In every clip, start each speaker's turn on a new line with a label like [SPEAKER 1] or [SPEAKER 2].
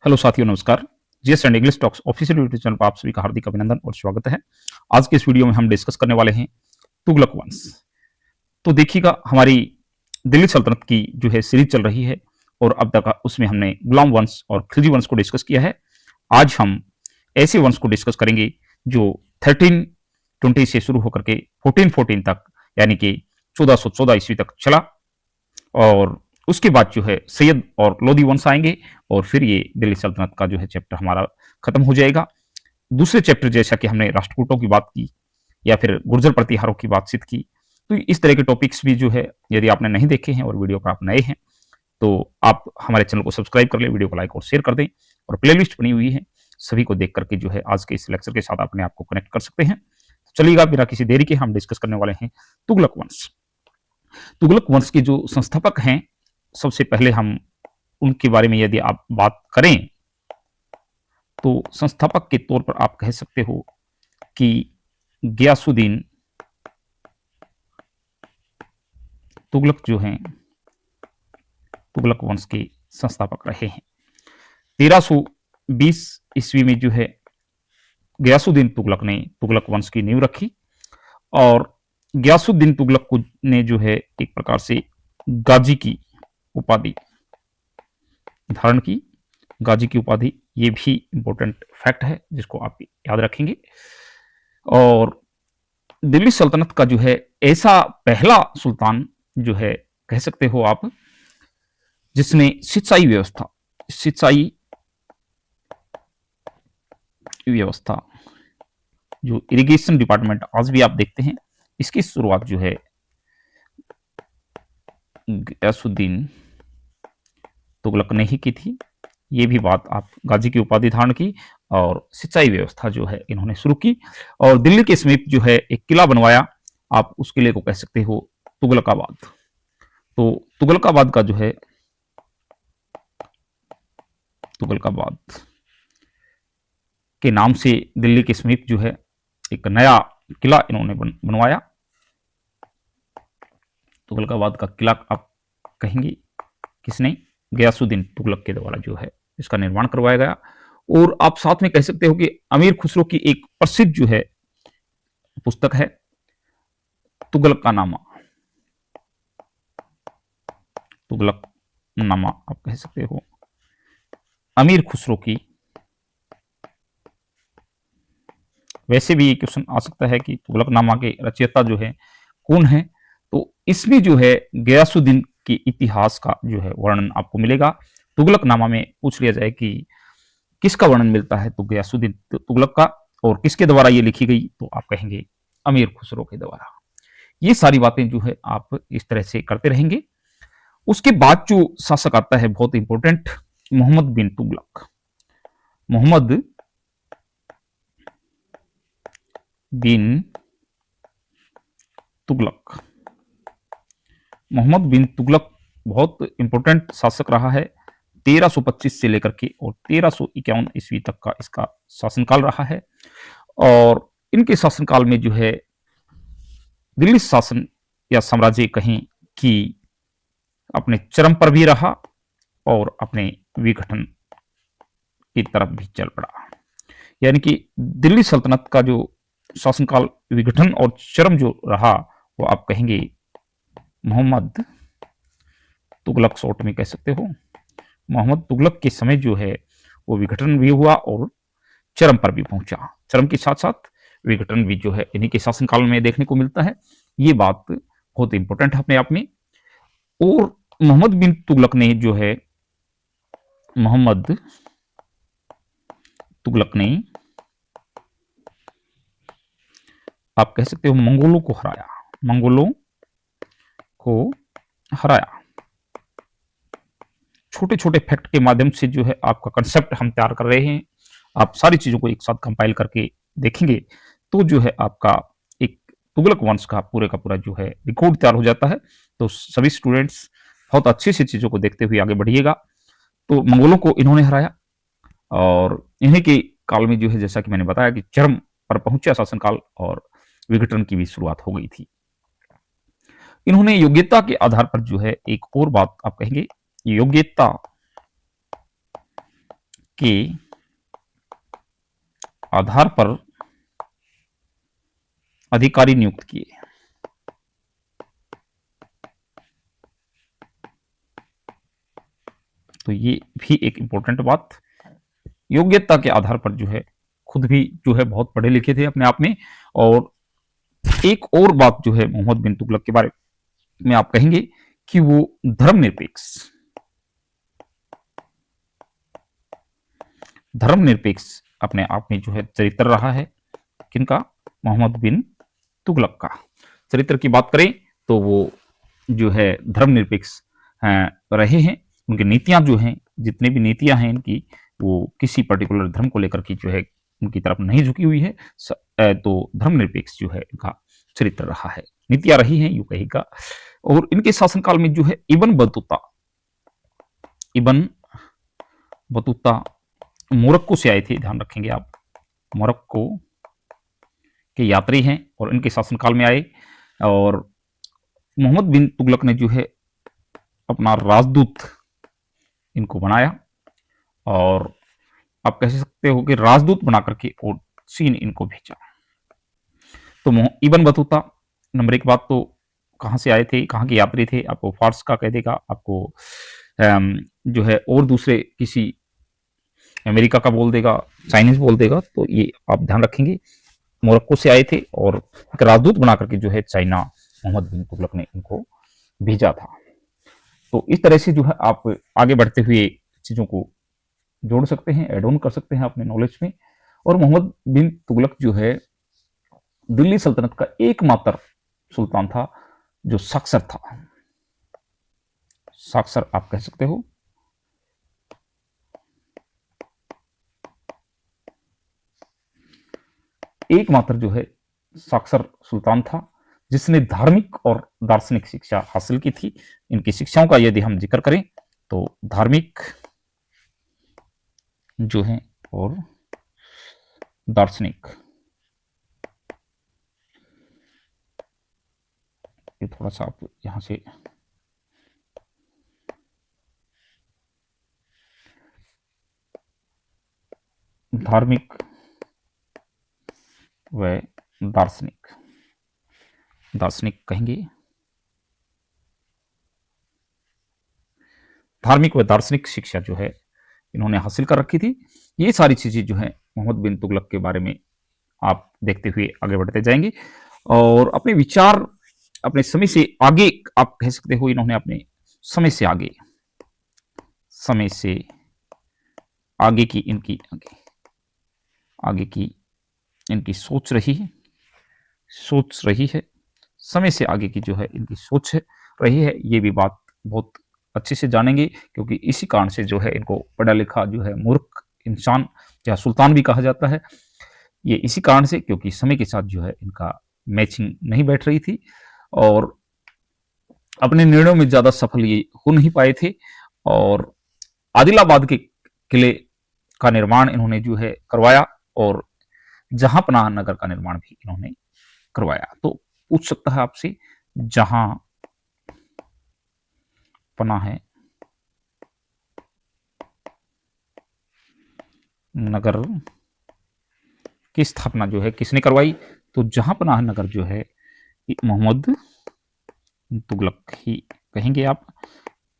[SPEAKER 1] Hello साथियों, नमस्कार। GS and English talks official YouTube channel पर आप सभी का हार्दिक अभिनंदन और स्वागत है। आज के इस वीडियो में हम डिस्कस करने वाले हैं तुगलक वंश। तो देखिएगा, हमारी दिल्ली सल्तनत की जो है सीरीज चल रही है और अब तक उसमें हमने गुलाम वंश और खिलजी वंश को डिस्कस किया है। आज हम ऐसे वंश को डिस्कस करेंगे जो 1320 से शुरू होकर के 1414 तक, यानी कि 1414 ईस्वी तक चला, और उसके बाद जो है सैयद और लोदी वंश आएंगे और फिर ये दिल्ली सल्तनत का जो है चैप्टर हमारा खत्म हो जाएगा। दूसरे चैप्टर, जैसा कि हमने राष्ट्रकूटों की बात की या फिर गुर्जर प्रतिहारों की बातचीत की, तो इस तरह के टॉपिक्स भी जो है, यदि आपने नहीं देखे हैं और वीडियो पर आप नए हैं तो आप हमारे चैनल को सब्सक्राइब कर ले, वीडियो को लाइक और शेयर कर दें, और प्लेलिस्ट बनी हुई है, सभी को देख करके जो है आज के इस लेक्चर के साथ अपने आप को कनेक्ट कर सकते हैं। चलिएगा, बिना किसी देरी के हम डिस्कस करने वाले हैं तुगलक वंश। तुगलक वंश के जो संस्थापक हैं, सबसे पहले हम उनके बारे में यदि आप बात करें तो संस्थापक के तौर पर आप कह सकते हो कि गियासुद्दीन तुगलक जो हैं तुगलक वंश के संस्थापक रहे हैं। 1320 ईस्वी में जो है गियासुद्दीन तुगलक ने तुगलक वंश की नींव रखी, और गियासुद्दीन तुगलक को ने जो है एक प्रकार से गाजी की उपाधि धारण की। गाजी की उपाधि, ये भी इंपॉर्टेंट फैक्ट है जिसको आप याद रखेंगे। और दिल्ली सल्तनत का जो है ऐसा पहला सुल्तान जो है, कह सकते हो आप, जिसने सिंचाई व्यवस्था जो इरिगेशन डिपार्टमेंट आज भी आप देखते हैं, इसकी शुरुआत जो है गियासुद्दीन तुगलक ने ही की थी। ये भी बात आप, गाजी की उपाधि धारण की और सिंचाई व्यवस्था जो है इन्होंने शुरू की, और दिल्ली के समीप जो है एक किला बनवाया। आप उस किले को कह सकते हो तुगलकाबाद। तो तुगलकाबाद का जो है, तुगलकाबाद के नाम से दिल्ली के समीप जो है एक नया किला इन्होंने बनवाया। तुगलकाबाद का किला आप कहेंगे किसने? गियासुद्दीन तुगलक के द्वारा जो है इसका निर्माण करवाया गया। और आप साथ में कह सकते हो कि अमीर खुसरो की एक प्रसिद्ध जो है पुस्तक है तुगलकनामा। तुगलकनामा आप कह सकते हो अमीर खुसरो की। वैसे भी ये क्वेश्चन आ सकता है कि तुगलकनामा के रचयिता जो है कौन है, तो इसमें जो है गियासुद्दीन के इतिहास का जो है वर्णन आपको मिलेगा। तुगलकनामा में पूछ लिया जाए कि किसका वर्णन मिलता है, तो गियासुद्दीन तुगलक का। और किसके द्वारा ये लिखी गई, तो आप कहेंगे अमीर खुसरो के द्वारा। ये सारी बातें जो है आप इस तरह से करते रहेंगे। उसके बाद जो शासक आता है, बहुत इंपॉर्टेंट, मोहम्मद बिन तुगलक। मोहम्मद बिन तुगलक। मोहम्मद बिन तुगलक बहुत इंपॉर्टेंट शासक रहा है। 1325 से लेकर के और 1351 ईस्वी तक का इसका शासनकाल रहा है। और इनके शासनकाल में जो है दिल्ली शासन या साम्राज्य कहीं कि अपने चरम पर भी रहा और अपने विघटन की तरफ भी चल पड़ा। यानी कि दिल्ली सल्तनत का जो शासनकाल विघटन और चरम जो रहा, वो आप कहेंगे मोहम्मद तुगलक, शॉर्ट में कह सकते हो मोहम्मद तुगलक के समय जो है वो विघटन भी हुआ और चरम पर भी पहुंचा। चरम के साथ साथ विघटन भी जो है इन्हीं के शासनकाल में देखने को मिलता है। ये बात बहुत इंपॉर्टेंट है अपने आप में। और मोहम्मद बिन तुगलक ने जो है, मोहम्मद तुगलक ने, आप कह सकते हो, मंगोलों को हराया। मंगोलों को हराया। छोटे छोटे फैक्ट के माध्यम से जो है आपका कंसेप्ट हम तैयार कर रहे हैं। आप सारी चीजों को एक साथ कंपाइल करके देखेंगे तो जो है आपका एक तुगलक वंश का पूरा जो है रिकॉर्ड तैयार हो जाता है। तो सभी स्टूडेंट्स बहुत अच्छे से चीजों को देखते हुए आगे बढ़िएगा। तो मंगोलों को इन्होंने हराया, और इन्हीं के काल में जो है, जैसा कि मैंने बताया, कि चरम पर पहुंचा शासनकाल और विघटन की भी शुरुआत हो गई थी। इन्होंने योग्यता के आधार पर जो है, एक और बात आप कहेंगे, योग्यता के आधार पर अधिकारी नियुक्त किए। तो ये भी एक इंपॉर्टेंट बात, योग्यता के आधार पर जो है खुद भी जो है बहुत पढ़े लिखे थे अपने आप में। और एक और बात जो है मोहम्मद बिन तुगलक के बारे में आप कहेंगे कि वो धर्मनिरपेक्ष अपने आप में जो है चरित्र रहा है। किनका? मोहम्मद बिन तुगलक का। चरित्र की बात करें तो वो जो है धर्मनिरपेक्ष रहे हैं। उनकी नीतियां जो हैं, जितने भी नीतियां हैं इनकी, वो किसी पर्टिकुलर धर्म को लेकर की जो है उनकी तरफ नहीं झुकी हुई है। तो धर्मनिरपेक्ष जो है इनका चरित्र रहा है, नीतियां रही हैं, यूं कहेगा। और इनके शासनकाल में जो है इब्न बतूता मोरक्को से आए थे, ध्यान रखेंगे आप, मोरक्को के यात्री हैं और इनके शासनकाल में आए। और मोहम्मद बिन तुगलक ने जो है अपना राजदूत इनको बनाया, और आप कह सकते हो कि राजदूत बना करके और चीन इनको भेजा। तो इब्न बतूता, नंबर एक बात तो कहाँ से आए थे, कहाँ के यात्री थे, आपको फारस का कह देगा, आपको जो है और दूसरे किसी अमेरिका का बोल देगा, चाइनीज बोल देगा। तो ये आप ध्यान रखेंगे, मोरक्को से आए थे और एक राजदूत बना करके जो है चाइना मोहम्मद बिन तुगलक ने इनको भेजा था। तो इस तरह से जो है आप आगे बढ़ते हुए चीजों को जोड़ सकते हैं, एड ऑन कर सकते हैं अपने नॉलेज में। और मोहम्मद बिन तुगलक जो है दिल्ली सल्तनत का एकमात्र सुल्तान था जो साक्षर था। साक्षर आप कह सकते हो। एकमात्र जो है साक्षर सुल्तान था जिसने धार्मिक और दार्शनिक शिक्षा हासिल की थी। इनकी शिक्षाओं का यदि हम जिक्र करें तो धार्मिक जो है और दार्शनिक, ये थोड़ा सा आप यहां से धार्मिक व दार्शनिक कहेंगे। धार्मिक व दार्शनिक शिक्षा जो है इन्होंने हासिल कर रखी थी। ये सारी चीजें जो है मोहम्मद बिन तुगलक के बारे में आप देखते हुए आगे बढ़ते जाएंगे। और अपने विचार अपने समय से आगे, आप कह सकते हो, इन्होंने अपने समय से आगे की इनकी सोच रही है। समय से आगे की जो है इनकी सोच रही है। ये भी बात बहुत अच्छे से जानेंगे, क्योंकि इसी कारण से जो है इनको पढ़ा लिखा जो है मूर्ख इंसान या सुल्तान भी कहा जाता है। ये इसी कारण से, क्योंकि समय के साथ जो है इनका मैचिंग नहीं बैठ रही थी और अपने निर्णयों में ज्यादा सफल ये हो नहीं पाए थे। और आदिलाबाद के किले का निर्माण इन्होंने जो है करवाया और जहां पनाह नगर का निर्माण भी इन्होंने करवाया। तो पूछ सकता है आपसे, जहां पनाह नगर की स्थापना जो है किसने करवाई? तो जहां पनाह नगर जो है मोहम्मद तुगलक ही कहेंगे आप,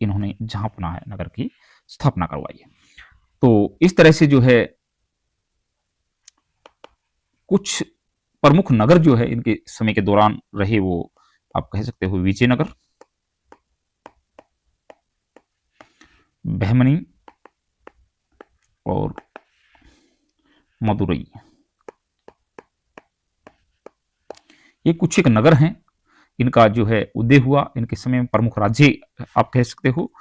[SPEAKER 1] इन्होंने जहां पनाह नगर की स्थापना करवाई है। तो इस तरह से जो है कुछ प्रमुख नगर जो है इनके समय के दौरान रहे, वो आप कह सकते हो विजयनगर, बहमनी और मदुरई। ये कुछ एक नगर हैं, इनका जो है उदय हुआ इनके समय में। प्रमुख राज्य आप कह सकते हो,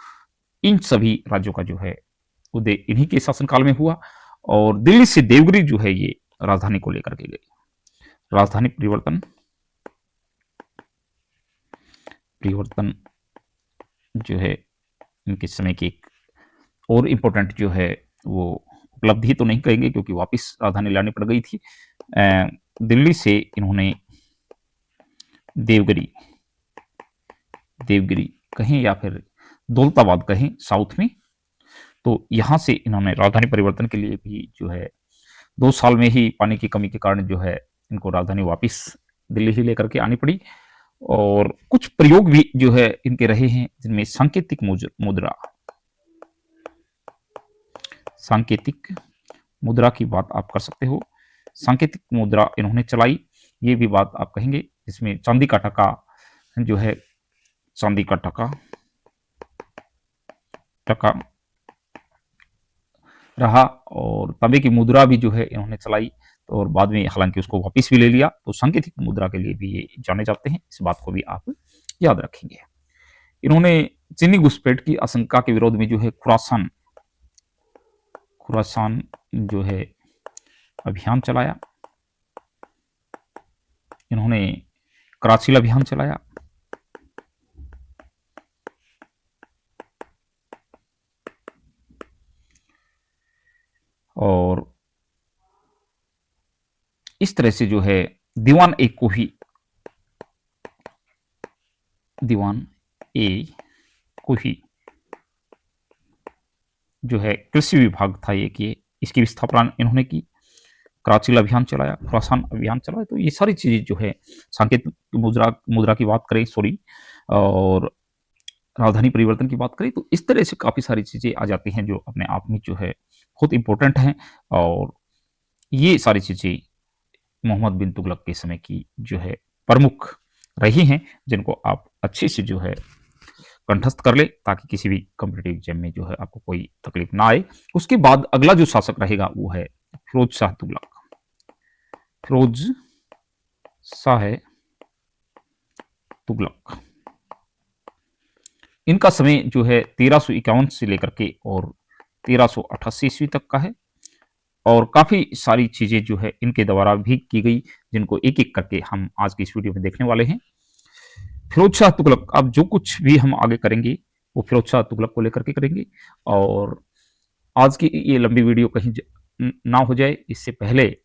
[SPEAKER 1] इन सभी राज्यों का जो है उदय इन्हीं के शासनकाल में हुआ। और दिल्ली से देवगिरी जो है ये राजधानी को लेकर के गए। राजधानी परिवर्तन जो है इनके समय की एक और इम्पोर्टेंट जो है वो उपलब्धि तो नहीं कहेंगे, क्योंकि वापस राजधानी लानी पड़ गई थी। दिल्ली से इन्होंने देवगिरी कहें या फिर दौलताबाद कहें साउथ में, तो यहाँ से इन्होंने राजधानी परिवर्तन के लिए भी जो है 2 साल में ही पानी की कमी के कारण जो है इनको राजधानी वापस दिल्ली ही लेकर के आनी पड़ी। और कुछ प्रयोग भी जो है इनके रहे हैं, जिनमें सांकेतिक मुद्रा की बात आप कर सकते हो। सांकेतिक मुद्रा इन्होंने चलाई, ये भी बात आप कहेंगे, जिसमें चांदी का टका जो है, चांदी का टका रहा, और तांबे की मुद्रा भी जो है इन्होंने चलाई, और बाद में हालांकि उसको वापस भी ले लिया। तो सांकेतिक मुद्रा के लिए भी ये जाने जाते हैं, इस बात को भी आप याद रखेंगे। इन्होंने चीनी घुसपैठ की आशंका के विरोध में जो है खुरासान जो है अभियान चलाया। इन्होंने कराची अभियान चलाया, और इस तरह से जो है दीवान ए कोही जो है कृषि विभाग था ये कि इसकी स्थापना इन्होंने की। कराची अभियान चलाया, खुरासान अभियान चलाया। तो ये सारी चीजें जो है सांकेतिक मुद्रा की बात करें, और राजधानी परिवर्तन की बात करें, तो इस तरह से काफी सारी चीजें आ जाती हैं जो अपने आप में जो है बहुत इंपॉर्टेंट हैं। और ये सारी चीजें मोहम्मद बिन तुगलक के समय की जो है प्रमुख रही हैं, जिनको आप अच्छे से जो है कंठस्थ कर ले, ताकि किसी भी कॉम्पिटिटिव एग्जाम में जो है आपको कोई तकलीफ ना आए। उसके बाद अगला जो शासक रहेगा वो है फिरोज शाह तुगलक। इनका समय जो है 1351 से लेकर के और 1388 ईस्वी तक का है, और काफी सारी चीजें जो है इनके द्वारा भी की गई, जिनको एक एक करके हम आज की इस वीडियो में देखने वाले हैं। फिरोज शाह तुगलक, अब जो कुछ भी हम आगे करेंगे वो फिरोज शाह तुगलक को लेकर के करेंगे। और आज की ये लंबी वीडियो कहीं ना हो जाए, इससे पहले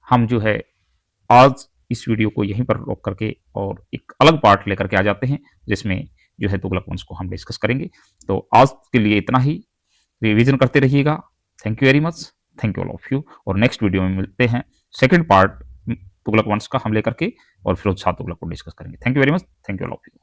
[SPEAKER 1] हम जो है आज इस वीडियो को यहीं पर रोक करके और एक अलग पार्ट लेकर के आ जाते हैं, जिसमें जो है तुगलक वंश को हम डिस्कस करेंगे। तो आज के लिए इतना ही, रिवीजन करते रहिएगा। Thank you very much, thank you all of you. और नेक्स्ट वीडियो में मिलते हैं, सेकंड पार्ट तुगलक वंश का हम लेकर के और फिरोज शाह तुगलक को डिस्कस करेंगे। Thank you very much, thank you all of you.